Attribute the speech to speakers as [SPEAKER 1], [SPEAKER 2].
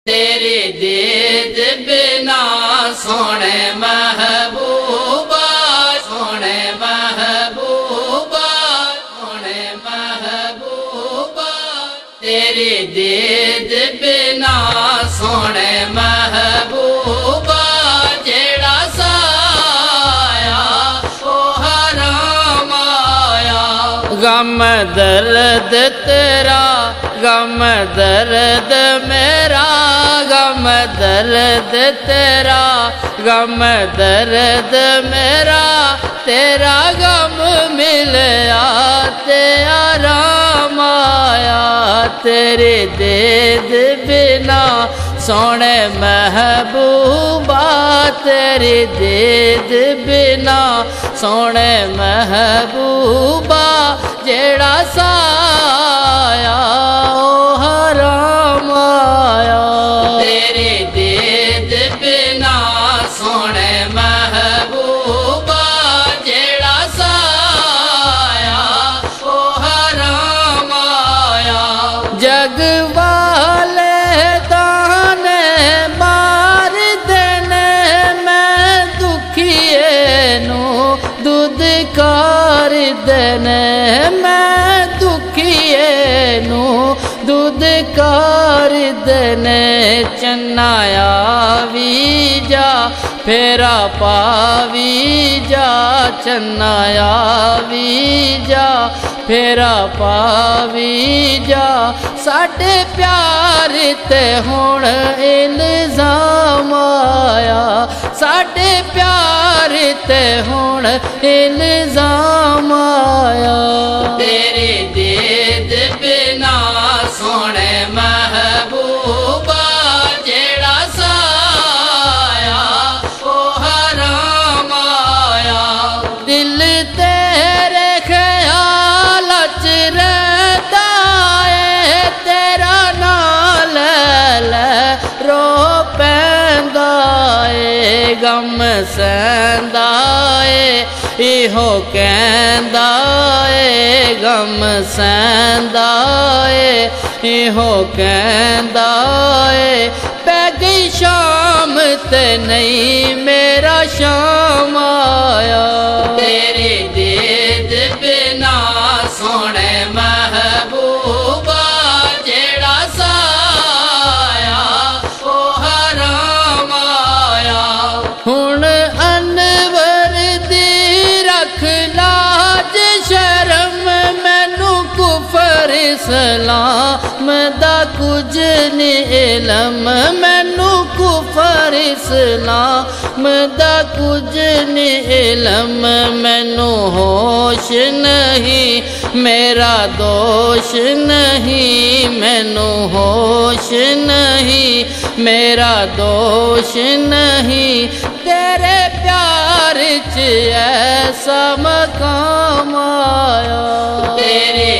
[SPEAKER 1] तेरी दीद बिना सोने महबूबा, सोने महबूबा, सोने महबूबा। तेरी दीद बिना सोने महबूबा, जेड़ा साया ओ हराम आया। गम दर्द तेरा, गम दर्द मेरा, गम दर्द तेरा, गम दर्द मेरा। तेरा गम मिलया ते आराम आया। तेरी दीद बिना सोने महबूबा, तेरी दीद बिना सोने महबूबा। जेड़ा साया ओ हराम आया। तेरी दीद बिना सोने महबूबा, जेड़ा साया ओ हराम आया। जग वाले ताने मार देने, मैं दुखिए नू दूध कर देने, मैं दुखिए नू दूध कर देने। चन्नाया भी जा फेरा पावी जा, चन्नाया भी जा फेरा पावी जा। साडे प्यार ते हुण इल्जाम आया, साडे प्यार ते हुण इल्जाम आया। तेरी दीद बिना सोने महबूबा, जेड़ा साया ओ हराम आया। दिल तेरे ख्याल च रहता है, तेरा नाल ले रो पैंदा है। गम सहंदा है इहो कहंदा है, गम सहंदा है इहो कहंदा है। पै गई शाम ते नहीं मेरा शाम आया। तेरी दीद बिना सोने महबूबा, जेड़ा साया ओ हराम आया। हुण अनवर दी रख लाज शर्म, मैनू कुफर इस्लाम दा कुछ नी इलम, मैनू कुफर इस्लाम दा कुछ नी इलम। मैनू होश नहीं मेरा दोष नहीं, मैनू होश नहीं मेरा दोष नहीं। तेरे प्यार च ऐसा मकाम आया। तेरे